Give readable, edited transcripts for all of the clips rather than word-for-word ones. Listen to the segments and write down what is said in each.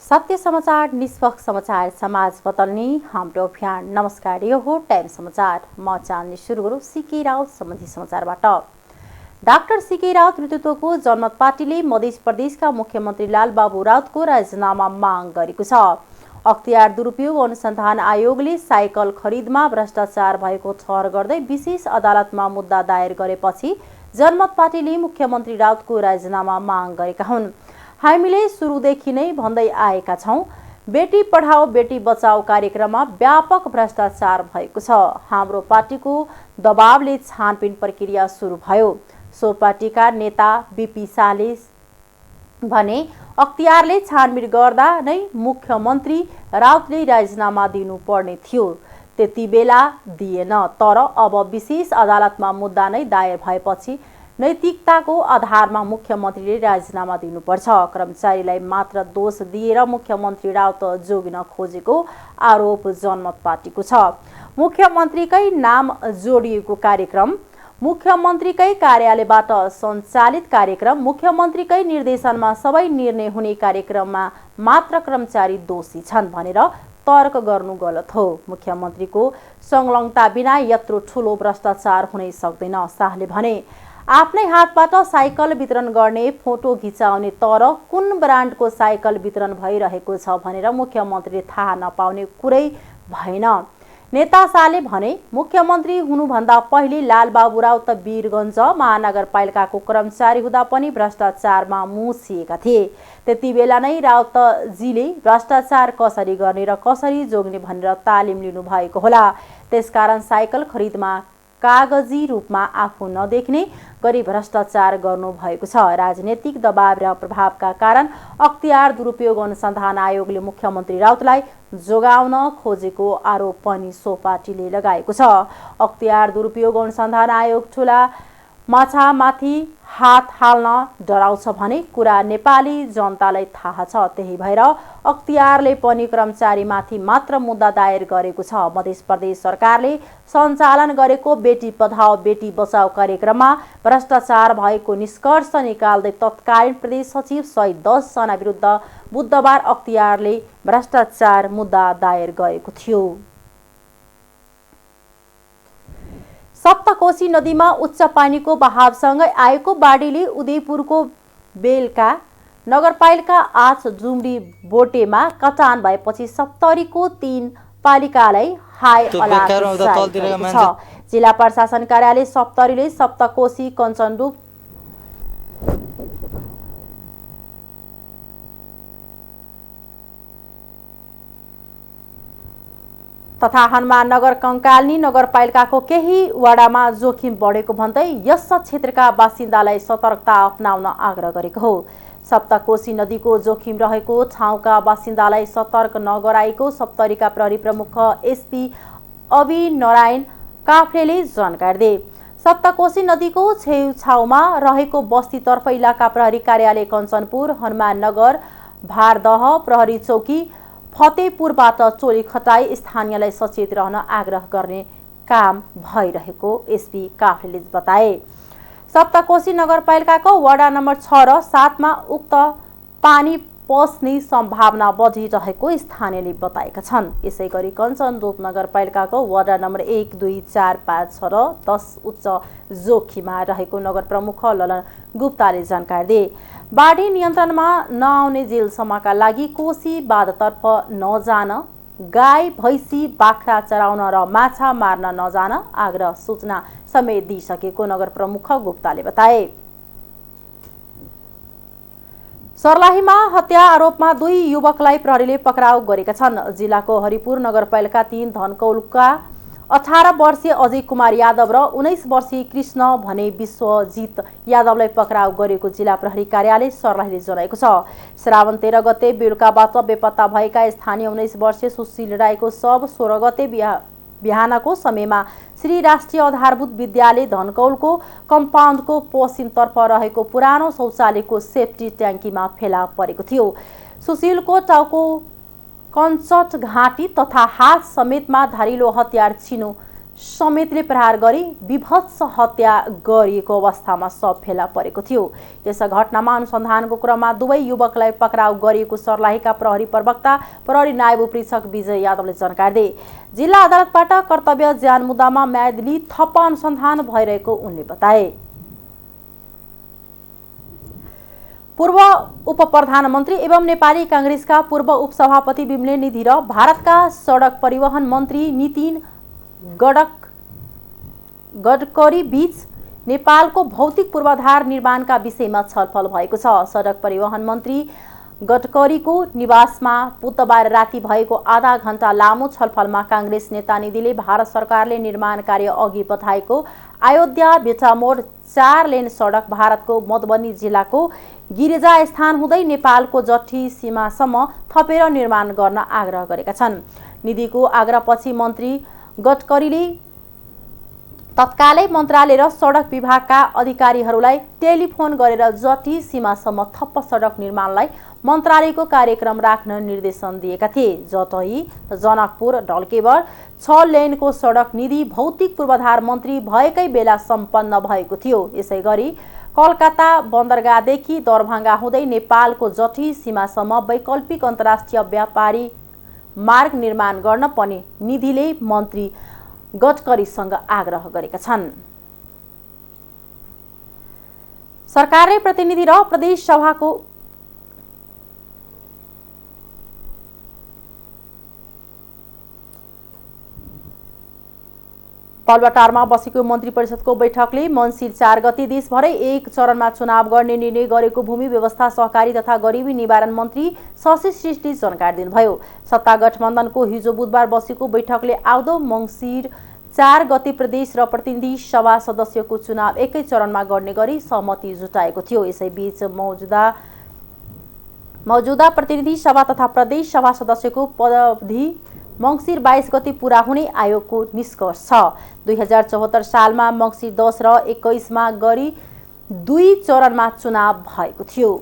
सत्य समाचार, निष्पक्ष समाचार, समाज बदल्ने हाम्रो अभियान। नमस्कार, यो हो टाइम समाचार। म चाहन्छु सुरु गरौँ सीके राउत सम्बन्धी समाचारबाट। डाक्टर सीके राउत नेतृत्वको जनमत पार्टीले मध्य प्रदेशका मुख्यमन्त्री लालबाबु राउतको राजीनामा माग गरेको छ। अख्तियार दुरुपयोग अनुसन्धान आयोगले साइकल खरिदमा भ्रष्टाचार भएको ठहर गर्दै विशेष अदालतमा मुद्दा दायर गरेपछि जनमत पार्टीले मुख्यमन्त्री राउतको राजीनामा माग गरेका हुन्। हामीले सुरुदेखि नै भन्दै आएका छौं, बेटी पढाओ बेटी बचाओ कार्यक्रममा व्यापक भ्रष्टाचार भएको छ। हाम्रो पार्टीको दबावले छानबिन प्रक्रिया सुरु भयो। सो पार्टीका नेता बीपी शाहले भने अख्तियारले छानबिन गर्दा नै मुख्यमन्त्री राउतले राजीनामा दिनुपर्ने थियो। त्यति बेला दिएन, तर अब विशेष अदालतमा मुद्दा नै दायर भएपछि नैतिकताको आधारमा मुख्यमन्त्रीले राजीनामा दिनुपर्छ। कर्मचारीलाई मात्र दोष दिएर मुख्यमन्त्री राउत जोगिन खोजेको आरोप जनमत पार्टीको छ। मुख्यमन्त्रीकै नाम जोडिएको कार्यक्रम, मुख्यमन्त्रीकै कार्यालयबाट सञ्चालित कार्यक्रम, मुख्यमन्त्रीकै निर्देशनमा सबै निर्णय हुने कार्यक्रममा मात्र कर्मचारी दोषी छन् भनेर तर्क गर्नु गलत हो। मुख्यमन्त्रीको संलग्नता बिना यत्रो ठूलो भ्रष्टाचार हुनै सक्दैन। शाहले भने आफ्नै हातबाट साइकल वितरण गर्ने, फोटो खिचाउने, तर कुन ब्रान्डको साइकल वितरण भइरहेको छ भनेर मुख्यमन्त्रीले थाहा नपाउने कुरै भएन। नेता शाहले भने मुख्यमन्त्री हुनुभन्दा पहिले लालबाबु राउत वीरगञ्ज महानगरपालिकाको कर्मचारी हुँदा पनि भ्रष्टाचारमा मुछिएका थिए। त्यति बेला नै राउतजीले भ्रष्टाचार कसरी गर्ने र कसरी जोग्ने भनेर तालिम लिनु भएको होला। त्यसकारण साइकल खरिदमा कागजी रूपमा आफू नदेख्ने गरी भ्रष्टाचार गर्नु भएको छ। राजनीतिक दबाव र प्रभावका कारण अख्तियार दुरुपयोग अनुसन्धान आयोगले मुख्यमन्त्री राउतलाई जोगाउन खोजेको आरोप पनि सो पार्टीले लगाएको छ। अख्तियार दुरुपयोग अनुसन्धान आयोग ठूला माछामाथि हात हाल्न डराउँछ भने कुरा नेपाली जनतालाई थाहा छ। त्यही भएर अख्तियारले पनि कर्मचारीमाथि मात्र मुद्दा दायर गरेको छ। मध्य प्रदेश सरकारले सञ्चालन गरेको बेटी पढाओ बेटी बचाओ कार्यक्रममा भ्रष्टाचार भएको निष्कर्ष निकाल्दै तत्कालीन प्रदेश सचिव सहित 10 जना विरुद्ध बुधबार अख्तियारले भ्रष्टाचार मुद्दा दायर गरेको थियो। सप्तकोशी नदीमा उच्च पानीको बहावसँगै आएको बाढीले उदयपुरको बेलका नगरपालिका 8 जुम्री बोटेमा कटान भएपछि सप्तरीको 3 पालिकालाई हाई अलर्ट छ। जिल्ला प्रशासन कार्यालय सप्तरीले सप्तकोशी, कञ्चनपुर तथा हनुमाननगर कंकालनी नगरपालिकाको केही वडामा जोखिम बढेको भन्दै यस क्षेत्रका बासिन्दालाई सतर्कता अपनाउन आग्रह गरेको हो। सप्तकोशी नदीको जोखिम रहेको ठाउँका बासिन्दालाई सतर्क नगराएको सप्तरीका प्रहरी प्रमुख एसपी अभिनारायण काफ्लेले जानकारी दिए। सप्तकोशी नदीको छेउछाउमा रहेको बस्तीतर्फ इलाका प्रहरी कार्यालय कञ्चनपुर, हनुमाननगर, भारदह प्रहरी चौकी, फतेहपुरबाट टोली खटाई स्थानीयलाई सचेत रहन आग्रह गर्ने काम भइरहेको एसपी काफ्लेले बताए। सप्तकोशी नगरपालिकाको वडा नम्बर 6 र 7 मा उक्त पानी पस्ने सम्भावना बढिरहेको स्थानीयले बताएका छन्। यसैगरी कञ्चनपुर नगरपालिकाको वडा नम्बर 1, 2, 4, 5, 6 र 10 उच्च जोखिममा रहेको नगर प्रमुख ललन गुप्ताले जानकारी दिए। बाढी नियन्त्रणमा नआउने जेलसम्मका लागि कोशी बाँधतर्फ नजान, गाई भैँसी बाख्रा चराउन र माछा मार्न नजान आग्रह सूचना समेत दिइसकेको नगर प्रमुख गुप्ताले बताए। सर्लाहीमा हत्या आरोपमा 2 युवकलाई प्रहरीले पक्राउ गरेका छन्। जिल्लाको हरिपुर नगरपालिका 3 धनकौलका 18 वर्षीय अजय कुमार यादव र 19 वर्षीय कृष्ण भने विश्वजित यादवलाई पक्राउ गरेको जिल्ला प्रहरी कार्यालय सर्लाहीले जनाएको छ। श्रावण 13 गते बेलुकाबाट बेपत्ता भएका स्थानीय 19 वर्षीय सुशील राईको शव 16 गते बिहानको समयमा श्री राष्ट्रिय आधारभूत विद्यालय धनकौलको कम्पाउन्डको पश्चिमतर्फ रहेको पुरानो शौचालयको सेफ्टी ट्याङ्कीमा फेला परेको थियो। सुशीलको टाउको, कञ्चट, घाँटी तथा हात समेतमा धारिलो हतियार छिनो समेतले प्रहार गरी विभत्स हत्या गरिएको अवस्थामा शव फेला परेको थियो। यस घटनामा अनुसन्धानको क्रममा दुवै युवकलाई पक्राउ गरिएको सर्लाहीका प्रहरी प्रवक्ता प्रहरी नायब उपरीक्षक विजय यादवले जानकारी दिए। जिल्ला अदालतबाट कर्तव्य ज्यान मुद्दामा म्यादी थप अनुसन्धान भइरहेको उनले बताए। पूर्व उपप्रधानमन्त्री एवं नेपाली कांग्रेसका पूर्व उपसभापति बिमले निधि र भारतका सडक परिवहन मन्त्री नितिन गडकरी बीच नेपालको भौतिक पूर्वाधार निर्माणका विषयमा छलफल भएको छ। सडक परिवहन मन्त्री गडकरीको निवासमा बुधबार राति भएको आधा घण्टा लामो छलफलमा कांग्रेस नेता निधिले भारत सरकारले निर्माण कार्य अघि बढाएको अयोध्या बेटामोड 4 लेन सडक भारतको मधुबनी जिल्लाको गिरिजा स्थान हुँदै नेपालको जट्ठी सीमासम्म थपेर निर्माण गर्न आग्रह गरेका छन्। निधिको आग्रहपछि मन्त्री गडकरीले तत्कालै मन्त्रालय र सडक विभागका अधिकारीहरूलाई टेलिफोन गरेर जट्ठी सीमासम्म थप सडक निर्माणलाई मन्त्रालयको कार्यक्रम राख्न निर्देशन दिएका थिए। जटही जनकपुर ढल्केवर 6 लेनको सडक निधि भौतिक पूर्वाधार मन्त्री भएकै बेला सम्पन्न भएको थियो। यसैगरी कलकत्ता बन्दरगाहदेखि दरभंगा हुँदै नेपालको जट्ठी सीमासम्म वैकल्पिक अन्तर्राष्ट्रिय व्यापारी मार्ग निर्माण गर्न पनि निधिले मन्त्री गडकरीसँग आग्रह गरेका छन्। सरकारले प्रतिनिधि र प्रदेश सभाको बालुवाटारमा बसेको मन्त्री परिषदको बैठकले मङ्सिर 4 गते देशभरै एक चरणमा चुनाव गर्ने निर्णय गरेको भूमि व्यवस्था सहकारी तथा गरिबी निवारण मन्त्री शशि श्रेष्ठले जानकारी दिनुभयो। सत्ता गठबन्धनको हिजो बुधबार बसेको बैठकले आउँदो मङ्सिर 4 गते प्रदेश र प्रतिनिधि सभा सदस्यको चुनाव एकै चरणमा गर्ने गरी सहमति जुटाएको थियो। यसैबीच मौजूदा प्रतिनिधि सभा तथा प्रदेश सभा सदस्यको पदावधि मङ्सिर 22 गते पूरा हुने आयोगको निष्कर्ष छ। 2074 सालमा मङ्सिर 10 र 21 मा गरी 2 चरणमा चुनाव भएको थियो।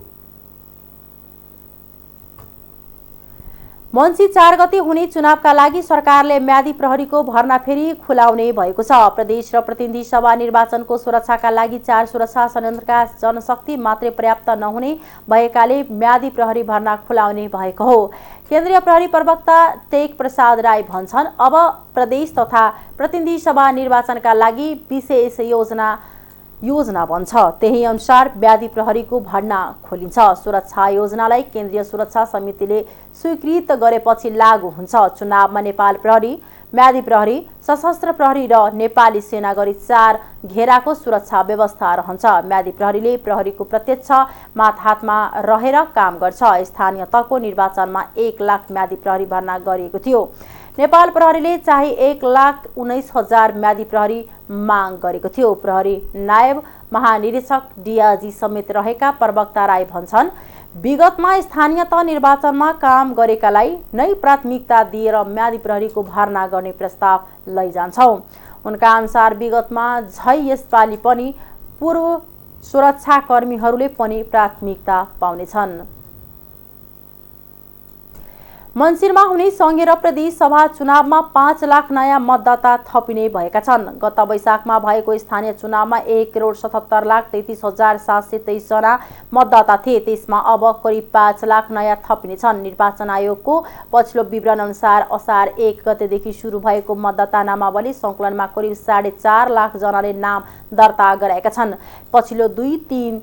मङ्सिर 4 गते हुने चुनावका लागि सरकारले म्यादी प्रहरीको भर्ना फेरि खुलाउने भएको छ। प्रदेश र प्रतिनिधि सभा निर्वाचनको सुरक्षाका लागि 4 सुरक्षा संयन्त्रका जनशक्ति मात्रै पर्याप्त नहुने भएकाले म्यादी प्रहरी भर्ना खुलाउने भएको हो। केन्द्रीय प्रहरी प्रवक्ता टेक प्रसाद राई भन्छन्, अब प्रदेश तथा प्रतिनिधि सभा निर्वाचनका लागि विशेष योजना बन्छ। त्यही अनुसार म्यादी प्रहरीको भर्ना खोलिन्छ। सुरक्षा योजनालाई केन्द्रीय सुरक्षा समितिले स्वीकृत गरेपछि लागू हुन्छ। चुनावमा नेपाल प्रहरी, म्यादी प्रहरी, सशस्त्र प्रहरी र नेपाली सेना गरी 4 घेराको सुरक्षा व्यवस्था रहन्छ। म्यादी प्रहरीले प्रहरीको प्रत्यक्ष हातमा रहेर काम गर्छ। स्थानीय तहको निर्वाचनमा 1 लाख म्यादी प्रहरी भर्ना गरिएको थियो। नेपाल प्रहरीले चाहिँ 1,19,000 म्यादी प्रहरी माग गरेको थियो। प्रहरी नायब महानिरीक्षक डिआइजी समेत रहेका प्रवक्ता राई भन्छन्, विगतमा स्थानीय तह निर्वाचनमा काम गरेकालाई नै प्राथमिकता दिएर म्यादी प्रहरीको भर्ना गर्ने प्रस्ताव लैजान्छौँ। उनका अनुसार विगतमा झै यसपालि पनि पूर्व सुरक्षाकर्मीहरूले पनि प्राथमिकता पाउनेछन्। मङ्सिरमा हुने संघीय र प्रदेश सभा चुनावमा 5 लाख नयाँ मतदाता थपिने भएका छन्। गत वैशाखमा भएको स्थानीय चुनावमा 1,77,33,723 जना मतदाता थिए। त्यसमा अब करिब 5 लाख नयाँ थपिनेछन्। निर्वाचन आयोगको पछिल्लो विवरण अनुसार असार 1 गतेदेखि सुरु भएको मतदाता नामावली सङ्कलनमा करिब 4.5 लाख जनाले नाम दर्ता गराएका छन्। पछिल्लो 2-3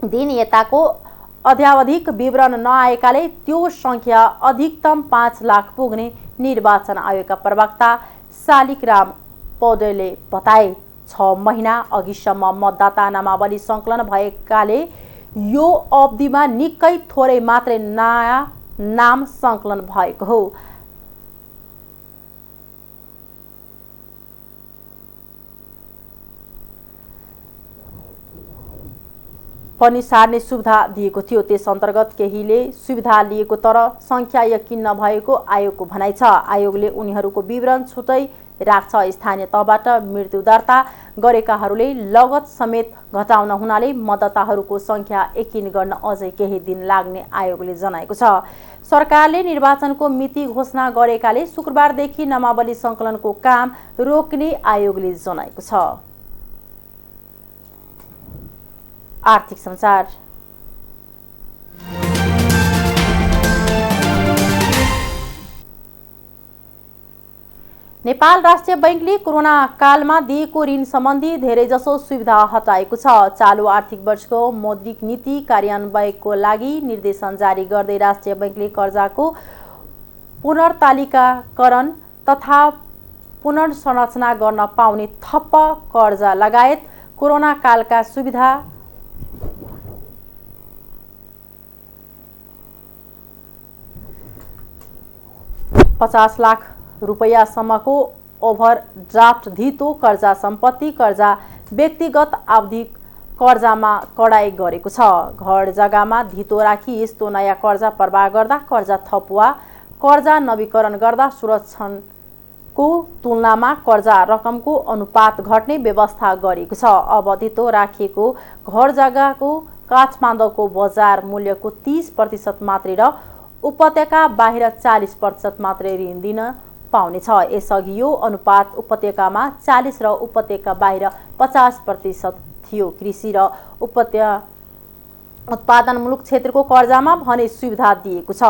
दिन यताको अध्यावधिक विवरण नआएकाले त्यो संख्या अधिकतम 5 लाख पुग्ने निर्वाचन आयोगका प्रवक्ता शालिग्राम पौडेलले बताए। 6 महिना अघिसम्म मतदाता नामावली सङ्कलन भएकाले यो अवधिमा निकै थोरै मात्रै नयाँ नाम सङ्कलन भएको हो। पनि सार्ने सुविधा दिएको थियो। त्यस अन्तर्गत केहीले सुविधा लिएको तर संख्या यकिन नभएको आयोगको भनाइ छ। आयोगले उनीहरूको विवरण छुट्टै राख्छ। स्थानीय तहबाट मृत्यु दर्ता गरेकाहरूले लगत समेत घटाउन हुनाले मतदाताहरूको संख्या यकिन गर्न अझै केही दिन लाग्ने आयोगले जनाएको छ। सरकारले निर्वाचनको मिति घोषणा गरेकाले शुक्रबारदेखि नामावली संकलनको काम रोक्ने आयोगले जनाएको छ। आर्थिक समाचार। नेपाल राष्ट्रिय बैंकले कोरोना कालमा दिएको ऋण सम्बन्धी धेरैजसो सुविधा हटाएको छ। चालु आर्थिक वर्षको मौद्रिक नीति कार्यान्वयनको लागि निर्देशन जारी गर्दै राष्ट्रिय बैंकले कर्जाको पुनर्तालिकाकरण तथा पुनर्संरचना गर्न पाउने थप कर्जा लगायत कोरोना कालका सुविधा ₹50 लाख रुपैयाँसम्मको ओभरड्राफ्ट धितो कर्जा, सम्पत्ति कर्जा, व्यक्तिगत आवधिक कर्जामा कडाई गरेको छ। घर जग्गामा धितो राखी यस्तो नयाँ कर्जा प्रवाह गर्दा, कर्जा थप वा कर्जा नवीकरण गर्दा सुरक्षणको तुलनामा कर्जा रकमको अनुपात घट्ने व्यवस्था गरिएको छ। अब धितो राखिएको घर जग्गाको काठमाडौँको बजार मूल्यको 30% मात्रै र उपत्यका बाहिर 40% मात्रै ऋण दिन पाउनेछ। यसअघि यो अनुपात उपत्यकामा 40 र उपत्यका बाहिर 50% थियो। कृषि र उत्पादनमूलक क्षेत्रको कर्जामा भने सुविधा दिएको छ।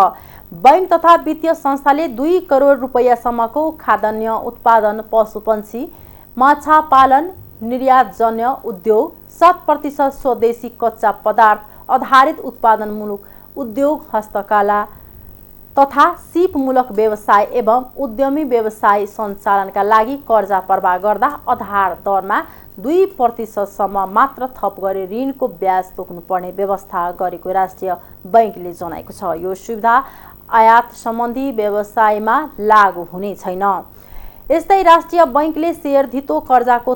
बैंक तथा वित्तीय संस्थाले 2 करोड रुपैयाँसम्मको खाद्यान्न उत्पादन, पशुपन्छी, माछा पालन, निर्यातजन्य उद्योग, 100% स्वदेशी कच्चा पदार्थ आधारित उत्पादनमूलक उद्योग, हस्तकला तथा सिपमूलक व्यवसाय एवं उद्यमी व्यवसाय सञ्चालनका लागि कर्जा प्रवाह गर्दा आधार दरमा 2% सम्म मात्र थप गरी ऋणको ब्याज तोक्नुपर्ने व्यवस्था गरेको राष्ट्रिय बैंकले जनाएको छ। यो सुविधा आयात सम्बन्धी व्यवसायमा लागू हुने छैन। यस्तै राष्ट्रिय बैंकले शेयर धितो कर्जाको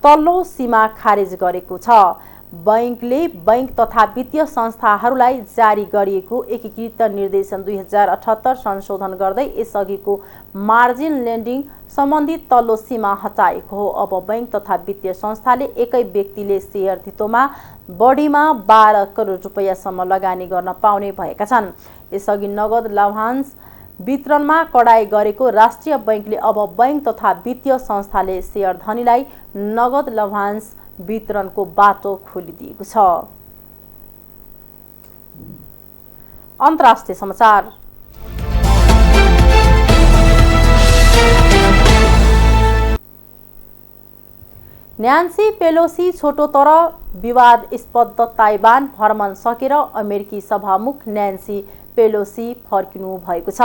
तल्लो सीमा खारेज गरेको छ। बैंकले बैंक तथा वित्तीय संस्थाहरूलाई जारी गरिएको एकीकृत निर्देशन 2078 संशोधन गर्दै यसअघिको मार्जिन लेन्डिङ सम्बन्धी तल्लो सीमा हटाएको हो। अब बैंक तथा वित्तीय संस्थाले एकै व्यक्तिले शेयर धितोमा बढीमा 12 करोड रुपैयाँसम्म लगानी गर्न पाउने भएका छन्। यसअघि नगद लाभांश वितरणमा कडाई गरेको राष्ट्रिय बैंकले अब बैंक तथा वित्तीय संस्थाले शेयर धनीलाई नगद लाभांश वितरणको बाटो खोलिदिएको छ। अन्तर्राष्ट्रिय समाचार। न्यान्सी पेलोसी छोटो तर विवादास्पद ताइवान भ्रमण सकेर अमेरिकी सभामुख न्यान्सी पेलोसी फर्किनु भएको छ।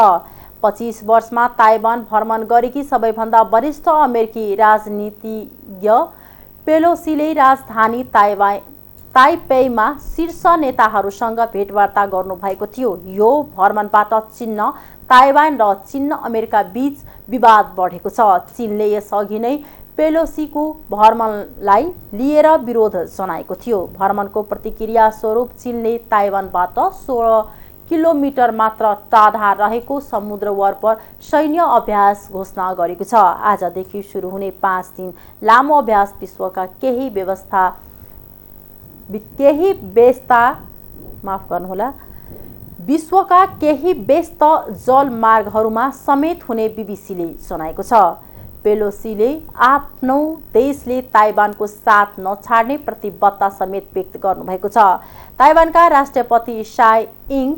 25 वर्षमा ताइवान भ्रमण गरेकी सबैभन्दा वरिष्ठ अमेरिकी राजनीतिज्ञ पेलोसीले राजधानी ताइपेईमा शीर्ष नेताहरूसँग भेटवार्ता गर्नुभएको थियो। यो भ्रमणबाट चीन, ताइवान र चीन अमेरिका बीच विवाद बढेको छ। चीनले यसअघि नै पेलोसीको भ्रमणलाई लिएर विरोध जनाएको थियो। भ्रमणको प्रतिक्रिया स्वरूप चीनले ताइवानबाट 16 किलोमिटर मात्र टाढा रहेको समुद्रवर पर सैन्य अभ्यास घोषणा गरेको छ। आजदेखि सुरु हुने 5 दिन लामो अभ्यास विश्वका केही व्यस्त जलमार्गहरूमा समेत हुने बीबीसीले जनाएको छ। पेलोसीले आफ्नो देशले ताइवानको साथ नछाड्ने प्रतिबद्धता समेत व्यक्त गर्नुभएको छ। ताइवानका राष्ट्रपति साई इङ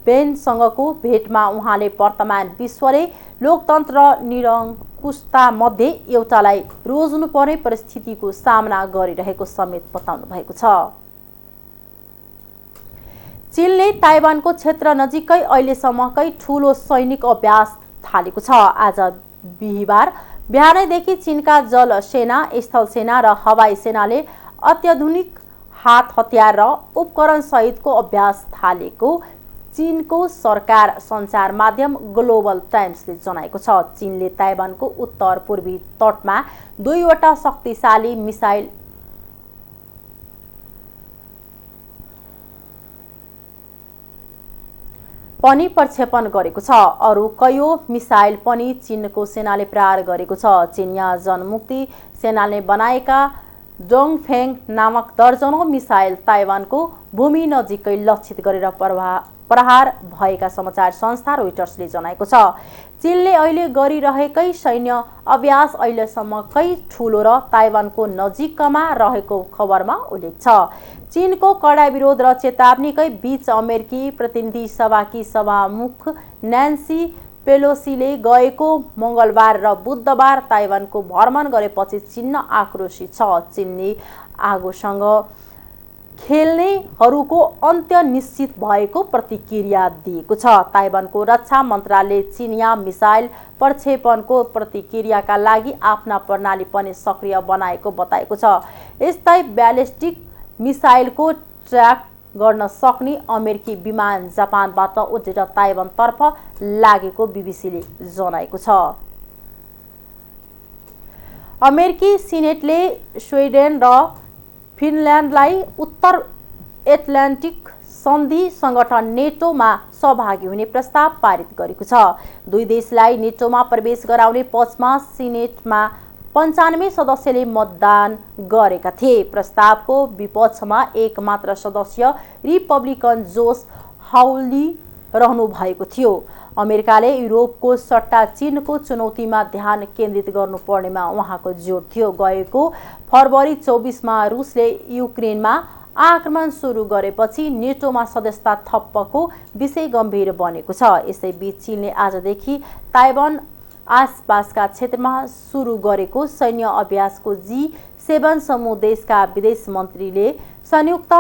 बेनसँगको भेटमा उहाँले वर्तमान विश्वले लोकतन्त्र निरङ्कुशता मध्ये एउटालाई रोज्नुपर्ने परिस्थितिको सामना गरिरहेको समेत बताउनु भएको छ। चीनले ताइवानको क्षेत्र नजिकै अहिलेसम्मकै ठूलो सैनिक अभ्यास थालेको छ। आज बिहिबार बिहानैदेखि चीनका जल सेना, स्थल सेना र हवाई सेनाले अत्याधुनिक हात हतियार र उपकरण सहितको अभ्यास थालेको चीनको सरकार सञ्चार माध्यम ग्लोबल टाइम्सले जनाएको छ। चीनले ताइवानको उत्तर पूर्वी तटमा 2वटा शक्तिशाली मिसाइल पनि प्रक्षेपण गरेको छ। अरू कयौं मिसाइल पनि चीनको सेनाले प्रहार गरेको छ। चीनिया जनमुक्ति सेनाले बनाएका डोङफेङ नामक दर्जनौं मिसाइल ताइवानको भूमि नजिकै लक्षित गरेर प्रहार भएका समाचार संस्था रोइटर्सले जनाएको छ। चीनले अहिले गरिरहेकै सैन्य अभ्यास अहिलेसम्मकै ठूलो र ताइवानको नजिकमा रहेको खबरमा उल्लेख छ। चीनको कडा विरोध र चेतावनीकै बीच अमेरिकी प्रतिनिधि सभाकी सभामुख न्यान्सी पेलोसीले गएको मंगलबार र बुधबार ताइवानको भ्रमण गरेपछि चीन आक्रोशित छ। चीनले आगोसँग खेल्नेहरूको अन्त्य निश्चित भएको प्रतिक्रिया दिएको छ। ताइवानको रक्षा मन्त्रालयले चीनिया मिसाइल प्रक्षेपणको प्रतिक्रियाका लागि आफ्ना प्रणाली पनि सक्रिय बनाएको बताएको छ। यस्तै ब्यालिस्टिक मिसाइलको ट्र्याक गर्न सक्ने अमेरिकी विमान जापानबाट उडेर ताइवानतर्फ लागेको बीबीसीले जनाएको छ। अमेरिकी सिनेटले स्विडेन र फिनल्यान्डलाई उत्तर एटलान्टिक सन्धि संगठन नेटोमा सहभागी हुने प्रस्ताव पारित गरेको छ। दुई देशलाई नेटोमा प्रवेश गराउने पक्षमा सिनेटमा 95 सदस्यले मतदान गरेका थिए। प्रस्तावको विपक्षमा एक मात्र सदस्य रिपब्लिकन जोस हाउली रहनु भएको थियो। अमेरिकाले युरोपको सट्टा चीनको चुनौतीमा ध्यान केन्द्रित गर्नुपर्नेमा उहाँको जोड थियो। गएको फरवरी 24 मा रुसले युक्रेनमा आक्रमण सुरु गरेपछि नेटोमा सदस्यता थप्पको विषय गम्भीर बनेको छ। यसैबीच चीनले आजदेखि ताइवान आसपासका क्षेत्रमा सुरु गरेको सैन्य अभ्यासको G7 समूह देशका विदेश मन्त्रीले संयुक्त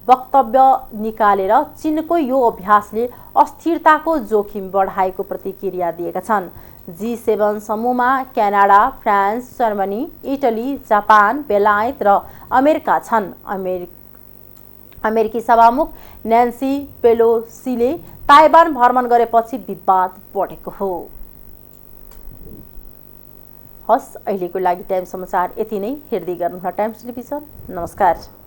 वक्तव्य निकालेर चीनको यो अभ्यासले अस्थिरताको जोखिम बढाएको प्रतिक्रिया दिएका छन्। G7 समूहमा Canada, France, Germany, Italy, Japan, बेलायत र अमेरिका छन्। अमेरिकी सभामुख न्यान्सी पेलोसीले ताइवान भ्रमण गरेपछि विवाद बढेको हो। हस्, अहिलेको लागि टाइम समाचार यति नै। हेर्दै गर्नुहोला टाइम्स टेलिभिजन। नमस्कार।